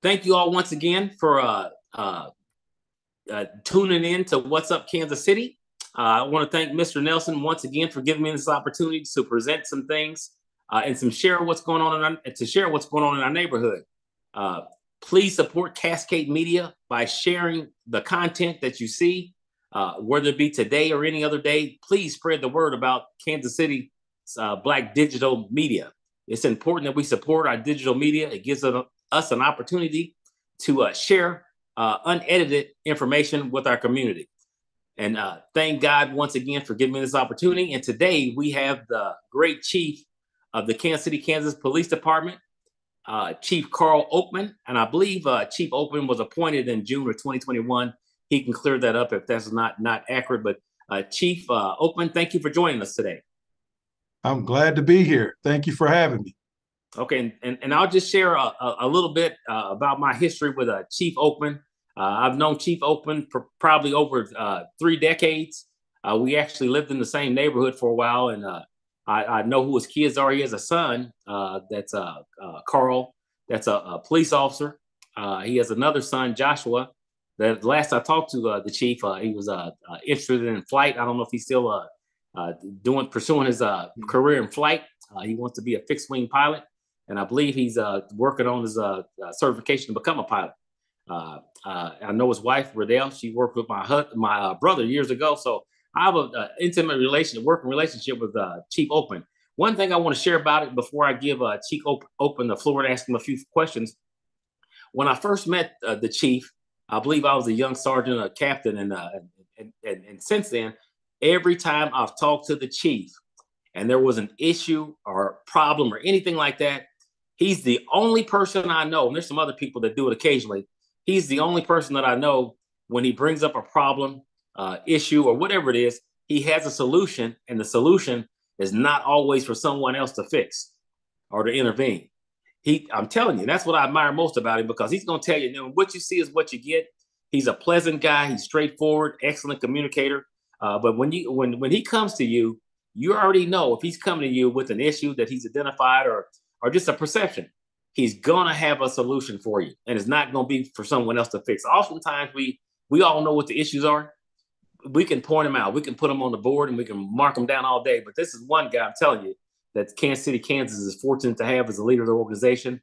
Thank you all once again for tuning in to What's Up Kansas City. I want to thank Mr. Nelson once again for giving me this opportunity to present some things and share what's going on in our neighborhood. Uh, Please support Cascade Media by sharing the content that you see, whether it be today or any other day. Please spread the word about Kansas City Black digital media. It's important that we support our digital media. It gives us an opportunity to share unedited information with our community. And thank God once again for giving me this opportunity. And today we have the great chief of the Kansas City, Kansas Police Department, Chief Karl Oakman. And I believe Chief Oakman was appointed in June of 2021. He can clear that up if that's not accurate. But Chief Oakman, thank you for joining us today. I'm glad to be here. Thank you for having me. Okay, and I'll just share a little bit about my history with Chief Oakman. I've known Chief Oakman for probably over 3 decades. We actually lived in the same neighborhood for a while, and I know who his kids are. He has a son that's Carl, that's a police officer. He has another son, Joshua. That last I talked to the chief, he was interested in flight. I don't know if he's still pursuing his career in flight. He wants to be a fixed wing pilot, and I believe he's working on his certification to become a pilot. I know his wife, Riddell. She worked with my brother years ago, so I have an intimate working relationship with Chief Oakman. One thing I want to share about it before I give Chief Oakman the floor to ask him a few questions. When I first met the chief, I believe I was a young sergeant, a captain, and since then, every time I've talked to the chief and there was an issue or problem or anything like that, he's the only person I know, and there's some other people that do it occasionally. He's the only person that I know when he brings up a problem, issue, or whatever it is, he has a solution, and the solution is not always for someone else to fix or to intervene. I'm telling you, that's what I admire most about him, because he's going to tell you, what you see is what you get. He's a pleasant guy. He's straightforward, excellent communicator. But when he comes to you, you already know if he's coming to you with an issue that he's identified or just a perception, he's gonna have a solution for you, and it's not gonna be for someone else to fix. Oftentimes, we all know what the issues are. We can point them out. We can put them on the board, and we can mark them down all day. But this is one guy, I'm telling you, that Kansas City, Kansas is fortunate to have as a leader of the organization.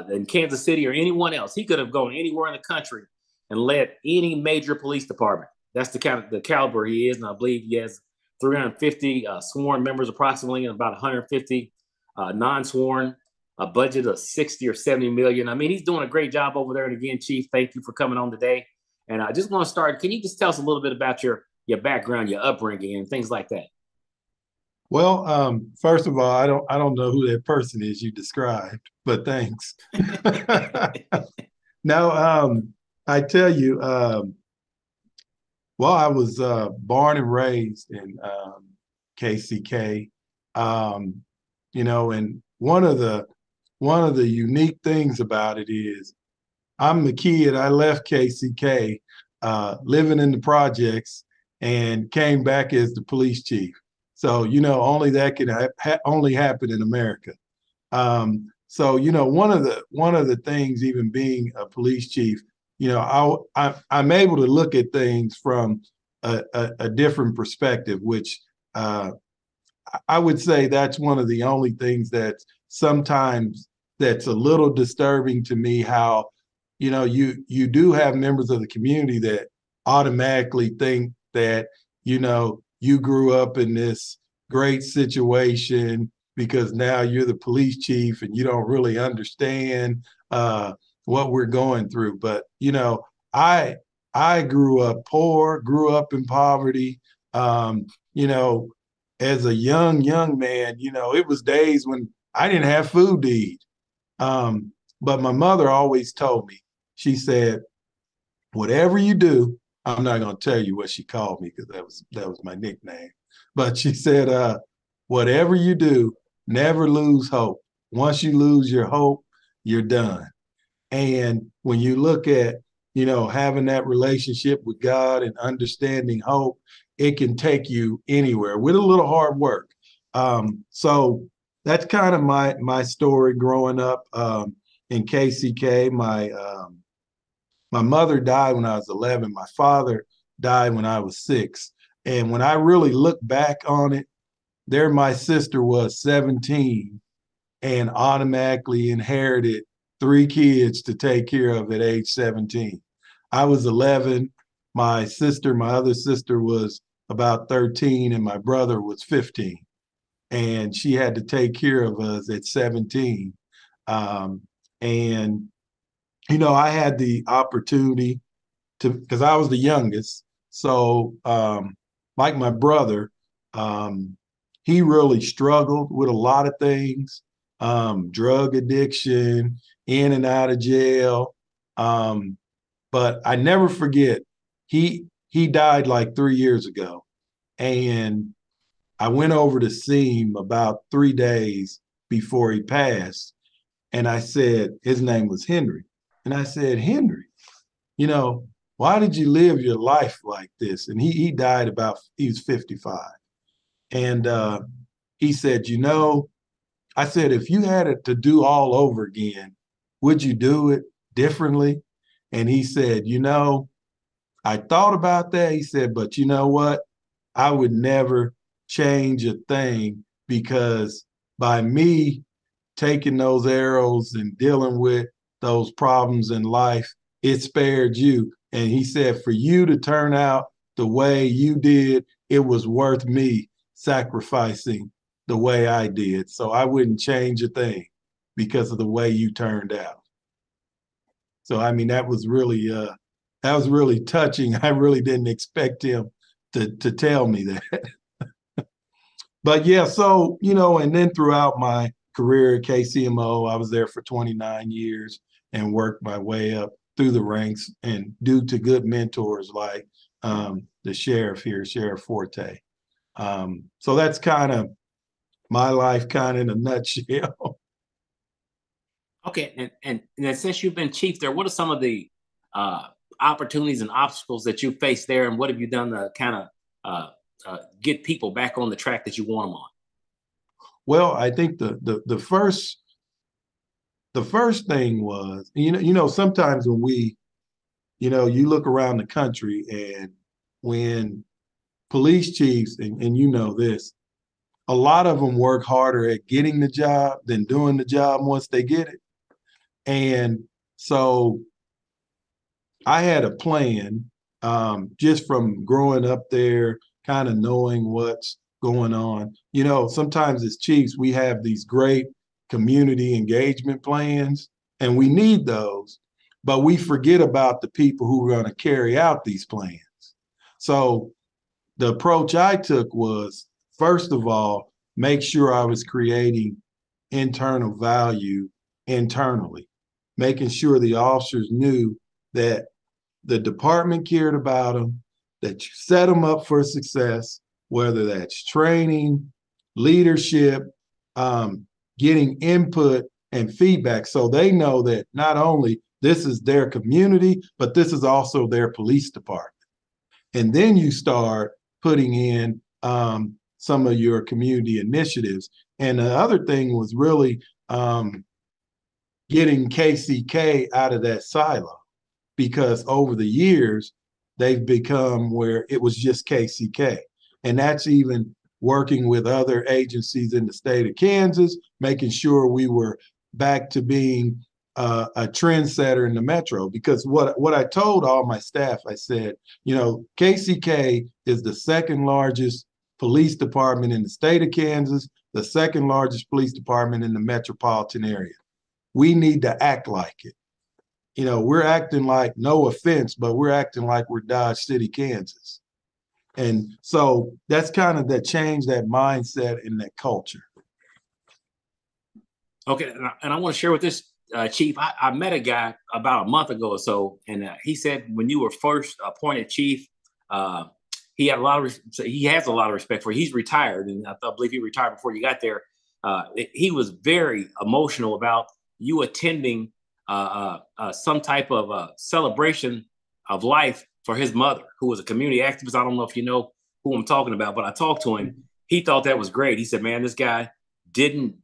In Kansas City or anyone else, he could have gone anywhere in the country and led any major police department. That's the caliber he is, and I believe he has 350 sworn members approximately, and about 150 non-sworn, a budget of 60 or 70 million. I mean, he's doing a great job over there. And again, Chief, thank you for coming on today. And I just want to start. Can you just tell us a little bit about your background, your upbringing, and things like that? Well, first of all, I don't know who that person is you described, but thanks. Now, I tell you, well, I was born and raised in KCK, and one of the unique things about it is I'm the kid. I left KCK, living in the projects, and came back as the police chief. So only that can only happen in America. So one of the things, even being a police chief, I'm able to look at things from a different perspective, which I would say that's one of the only things that sometimes that's a little disturbing to me. How you do have members of the community that automatically think that you grew up in this great situation because now you're the police chief and you don't really understand what we're going through. But I grew up poor, grew up in poverty. As a young man, it was days when I didn't have food to eat. But my mother always told me, she said, whatever you do, I'm not going to tell you what she called me because that was my nickname. But she said, whatever you do, never lose hope. Once you lose your hope, you're done. And when you look at, having that relationship with God and understanding hope, it can take you anywhere with a little hard work. So that's kind of my story growing up. in KCK. My mother died when I was 11. My father died when I was 6. And when I really look back on it, there my sister was 17 and automatically inherited 3 kids to take care of at age 17. I was 11. My other sister was about 13, and my brother was 15. And she had to take care of us at 17. Um, and, I had the opportunity because I was the youngest. So, like my brother, um, he really struggled with a lot of things, drug addiction, in and out of jail. Um, but I never forget, he died like 3 years ago. And I went over to see him about 3 days before he passed. And I said, his name was Henry. And I said, Henry, you know, why did you live your life like this? And he died he was 55. And he said, I said, if you had it to do all over again, would you do it differently? And he said, I thought about that. He said, but you know what? I would never change a thing because by me taking those arrows and dealing with those problems in life, it spared you. And he said, for you to turn out the way you did, it was worth me sacrificing the way I did. So I wouldn't change a thing because of the way you turned out. So, I mean, that was really touching. I really didn't expect him to tell me that. But yeah, so, and then throughout my career at KCMO, I was there for 29 years and worked my way up through the ranks and due to good mentors like the sheriff here, Sheriff Forte. So that's kind of my life kind of in a nutshell. Okay, and then since you've been chief there, what are some of the uh, opportunities and obstacles that you face there, and what have you done to kind of get people back on the track that you want them on? Well, I think the first thing was, sometimes when you look around the country and when police chiefs, and you know this, a lot of them work harder at getting the job than doing the job once they get it. And so I had a plan, just from growing up there, kind of knowing what's going on. Sometimes as chiefs, we have these great community engagement plans, and we need those, but we forget about the people who are going to carry out these plans. So the approach I took was, first of all, make sure I was creating internal value internally, making sure the officers knew that the department cared about them, that you set them up for success, whether that's training, leadership, getting input and feedback. So they know that not only this is their community, but this is also their police department. And then you start putting in some of your community initiatives. And the other thing was really getting KCK out of that silo, because over the years, they've become where it was just KCK. And that's even working with other agencies in the state of Kansas, making sure we were back to being a trendsetter in the metro. Because what I told all my staff, I said, KCK is the second largest police department in the state of Kansas, the second largest police department in the metropolitan area. We need to act like it. We're acting like, no offense, but we're acting like we're Dodge City, Kansas. And so that's kind of that change, that mindset and that culture. Okay, and I want to share with this chief. I met a guy about a month ago or so, and he said when you were first appointed chief, he had he has a lot of respect for you. He's retired, and I believe he retired before you got there. He was very emotional about you attending some type of celebration of life for his mother, who was a community activist. I don't know if you know who I'm talking about, but I talked to him. He thought that was great. He said, man, this guy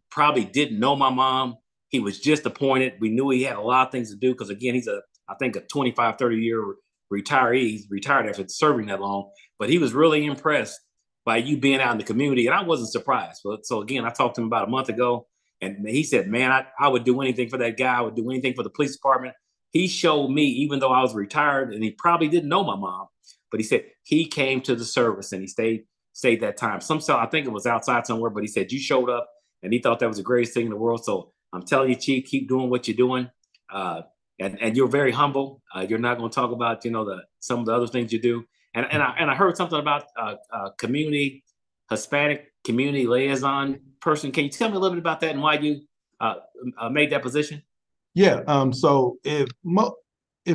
probably didn't know my mom. He was just appointed. We knew he had a lot of things to do because, again, he's I think, a 25, 30-year retiree. He's retired after serving that long. But he was really impressed by you being out in the community. And I wasn't surprised. So again, I talked to him about a month ago. And he said, man, I would do anything for that guy. I would do anything for the police department. He showed me, even though I was retired and he probably didn't know my mom, but he said he came to the service and he stayed that time. I think it was outside somewhere, but he said you showed up and he thought that was the greatest thing in the world. So I'm telling you, Chief, keep doing what you're doing. And you're very humble. You're not going to talk about, some of the other things you do. And I heard something about Hispanic community liaison person. Can you tell me a little bit about that and why you made that position? Yeah. So if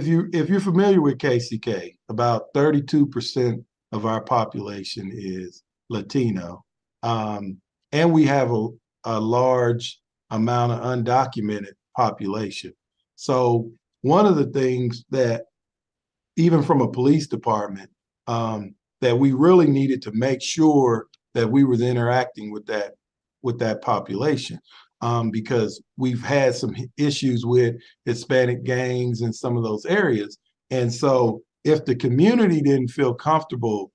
you're familiar with KCK, about 32% of our population is Latino, and we have a large amount of undocumented population. So one of the things that, even from a police department, that we really needed to make sure that we were interacting with that population, because we've had some issues with Hispanic gangs in some of those areas. And so if the community didn't feel comfortable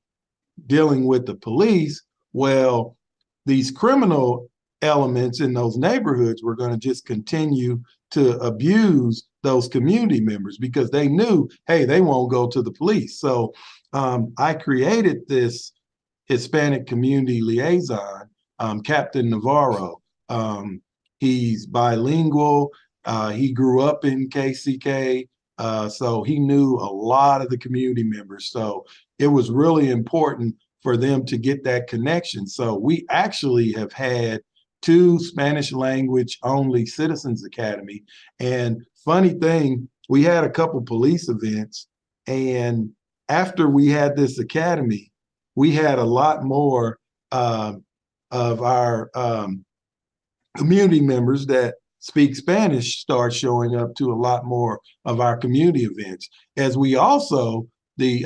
dealing with the police, well, these criminal elements in those neighborhoods were going to just continue to abuse those community members because they knew, hey, they won't go to the police. So I created this Hispanic community liaison, Captain Navarro. He's bilingual. He grew up in KCK, so he knew a lot of the community members. So it was really important for them to get that connection. So we actually have had 2 Spanish language only Citizens Academy. And funny thing, we had a couple police events, and after we had this academy, we had a lot more of our community members that speak Spanish start showing up to a lot more of our community events. As we also, the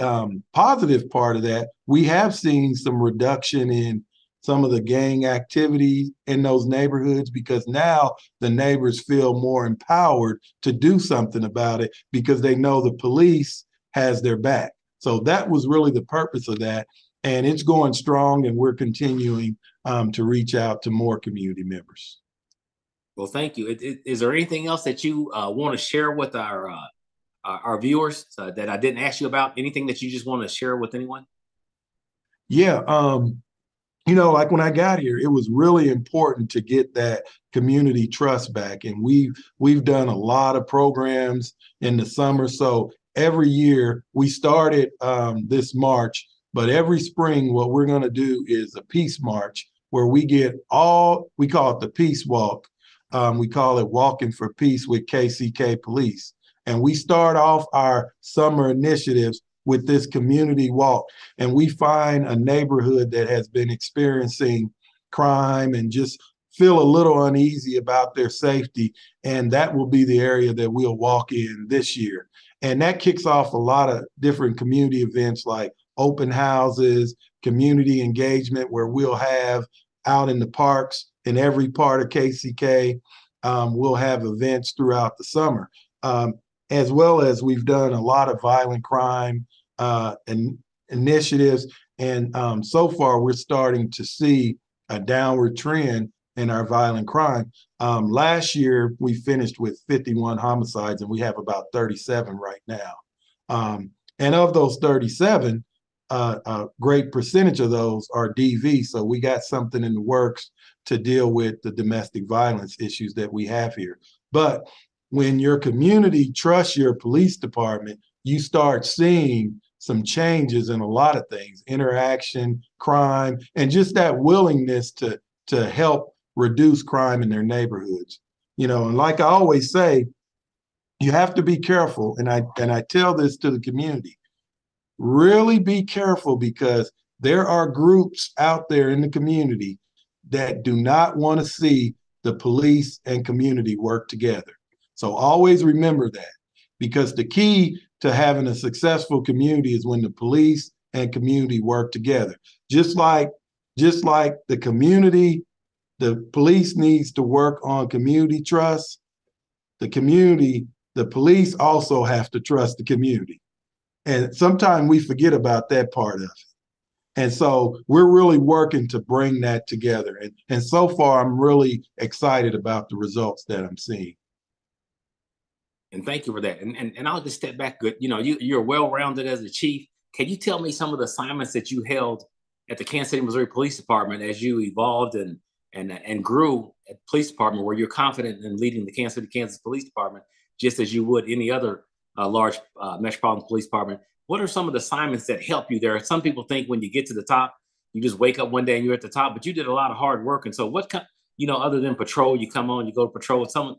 positive part of that, we have seen some reduction in some of the gang activity in those neighborhoods because now the neighbors feel more empowered to do something about it because they know the police has their back. So that was really the purpose of that. And it's going strong, and we're continuing to reach out to more community members. Well, thank you. Is there anything else that you want to share with our viewers that I didn't ask you about? Anything that you just want to share with anyone? Yeah. Like when I got here, it was really important to get that community trust back. And we've done a lot of programs in the summer. So every year we started this march, but every spring, what we're going to do is a peace march where we call it the Peace Walk. We call it Walking for Peace with KCK Police. And we start off our summer initiatives with this community walk. And we find a neighborhood that has been experiencing crime and just feel a little uneasy about their safety. And that will be the area that we'll walk in this year. And that kicks off a lot of different community events like open houses, community engagement, where we'll have out in the parks in every part of KCK. We'll have events throughout the summer. As well as we've done a lot of violent crime and initiatives. And so far, we're starting to see a downward trend in our violent crime. Last year, we finished with 51 homicides, and we have about 37 right now. And of those 37, a great percentage of those are DV. So we got something in the works to deal with the domestic violence issues that we have here. But when your community trusts your police department, you start seeing some changes in a lot of things, interaction, crime, and just that willingness to help reduce crime in their neighborhoods. And like I always say, you have to be careful. And I tell this to the community, really be careful, because there are groups out there in the community that do not want to see the police and community work together. So always remember that, because the key to having a successful community is when the police and community work together. Just like the community, the police needs to work on community trust, the community, the police also have to trust the community. And sometimes we forget about that part of it. And so we're really working to bring that together. And so far, I'm really excited about the results that I'm seeing. And thank you for that. And I'll just step back. Good, you're well rounded as a chief. Can you tell me some of the assignments that you held at the Kansas City, Missouri Police Department as you evolved and grew at the police department, where you're confident in leading the Kansas City, Kansas Police Department, just as you would any other large metropolitan police department? What are some of the assignments that help you there? Some people think when you get to the top, you just wake up one day and you're at the top, but you did a lot of hard work. And so other than patrol, you come on, you go to patrol with someone,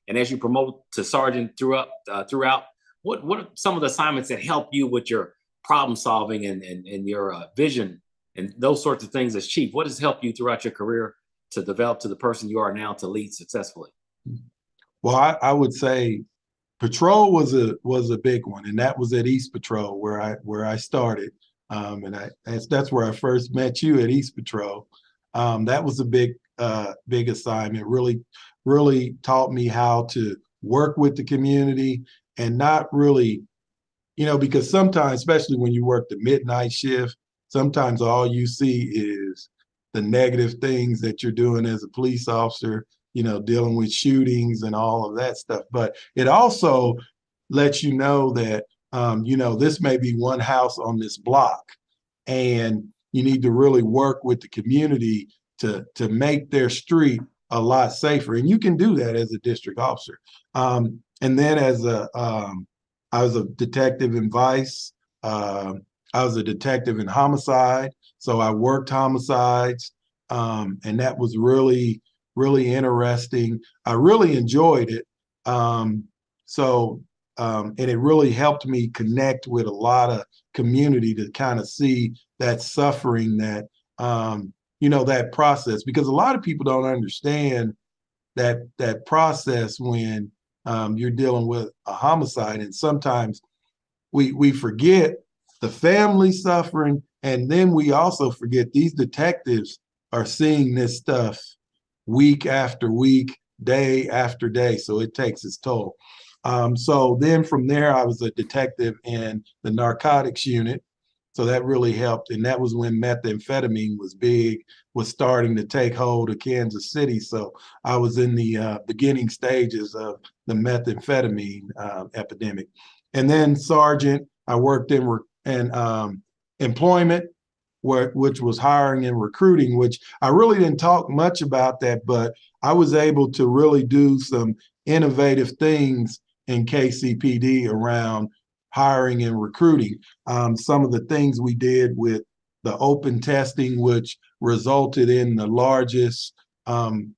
and as you promote to sergeant throughout, what are some of the assignments that help you with your problem solving and your vision and those sorts of things as chief? What has helped you throughout your career to develop to the person you are now to lead successfully? Well, I would say patrol was a big one, and that was at East Patrol where I started, and that's where I first met you, at East Patrol. That was a big assignment. Really taught me how to work with the community and not really, because sometimes, especially when you work the midnight shift, sometimes all you see is the negative things that you're doing as a police officer, dealing with shootings and all of that stuff. But it also lets you know that, this may be one house on this block, and you need to really work with the community to make their street a lot safer. And you can do that as a district officer. And then I was a detective in vice. I was a detective in homicide. So I worked homicides, and that was really, really interesting. I really enjoyed it. And it really helped me connect with a lot of community to kind of see that suffering, that process, because a lot of people don't understand that process when you're dealing with a homicide. And sometimes we forget the family suffering, and then we also forget these detectives are seeing this stuff week after week, day after day. So it takes its toll. So then from there, I was a detective in the narcotics unit. So that really helped. And that was when methamphetamine was starting to take hold of Kansas City. So I was in the beginning stages of the methamphetamine epidemic. And then sergeant, I worked in employment, which was hiring and recruiting, which I really didn't talk much about that, but I was able to really do some innovative things in KCPD around hiring and recruiting. Some of the things we did with the open testing, which resulted in the largest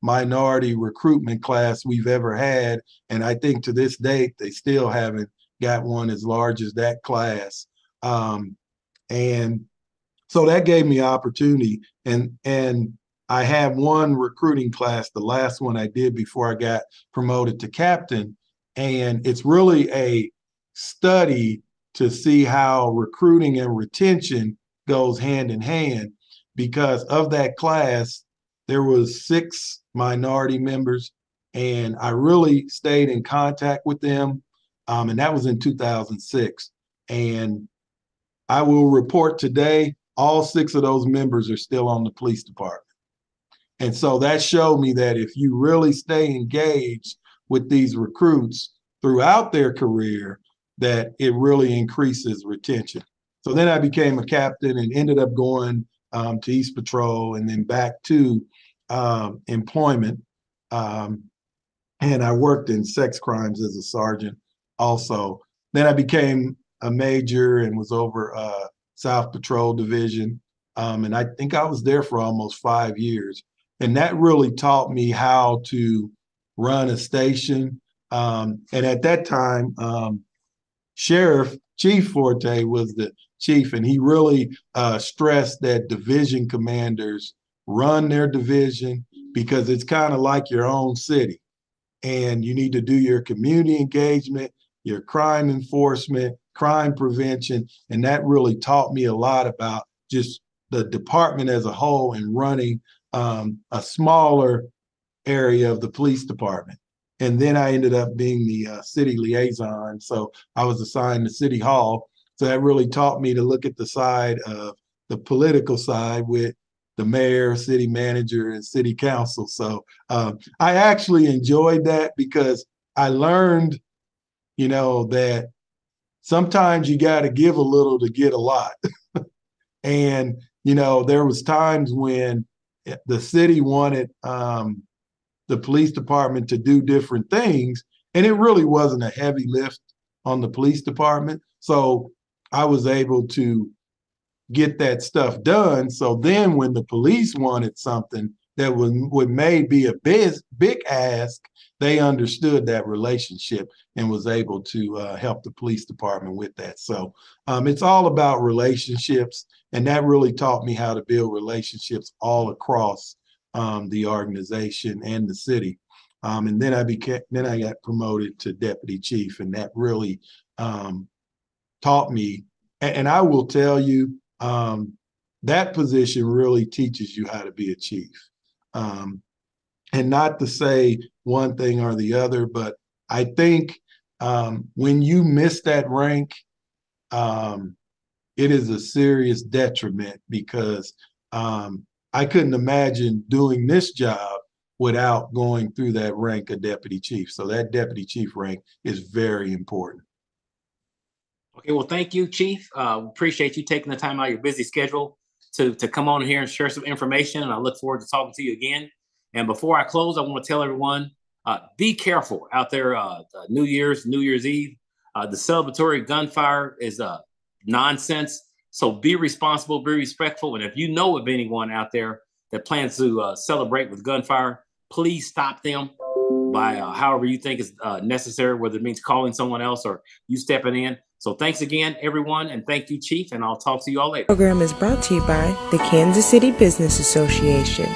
minority recruitment class we've ever had. And I think to this date, they still haven't got one as large as that class. And so that gave me opportunity. And I had one recruiting class, the last one I did before I got promoted to captain. And it's really a study to see how recruiting and retention goes hand in hand, because of that class, there was 6 minority members, and I really stayed in contact with them. And that was in 2006. And I will report today, all 6 of those members are still on the police department. And so that showed me that if you really stay engaged with these recruits throughout their career, that it really increases retention. So then I became a captain and ended up going to East Patrol and then back to employment. And I worked in sex crimes as a sergeant also. Then I became a major and was over South Patrol Division. And I think I was there for almost 5 years. And that really taught me how to run a station. And at that time, Sheriff Chief Forte was the chief, and he really stressed that division commanders run their division, because it's kind of like your own city. And you need to do your community engagement, your crime enforcement, crime prevention. And that really taught me a lot about just the department as a whole and running a smaller area of the police department. And then I ended up being the city liaison. So I was assigned to City Hall. So that really taught me to look at the side of the political side with the mayor, city manager, and city council. So I actually enjoyed that because I learned, that sometimes you got to give a little to get a lot. And, there was times when the city wanted the police department to do different things, and it really wasn't a heavy lift on the police department. So I was able to get that stuff done. So then when the police wanted something that would may be a big ask, they understood that relationship and was able to help the police department with that. So it's all about relationships, and that really taught me how to build relationships all across the organization and the city. And then I got promoted to deputy chief, and that really taught me. And I will tell you, that position really teaches you how to be a chief. And not to say one thing or the other, but I think when you miss that rank, it is a serious detriment, because I couldn't imagine doing this job without going through that rank of deputy chief. So that deputy chief rank is very important. Okay, well, thank you, Chief. Appreciate you taking the time out of your busy schedule to come on here and share some information. And I look forward to talking to you again. And before I close, I want to tell everyone, be careful out there. New Year's Eve, the celebratory gunfire is nonsense. So be responsible, be respectful. And if you know of anyone out there that plans to celebrate with gunfire, please stop them by however you think is necessary, whether it means calling someone else or you stepping in. So thanks again, everyone, and thank you, Chief, and I'll talk to you all later. The program is brought to you by the Kansas City Business Association.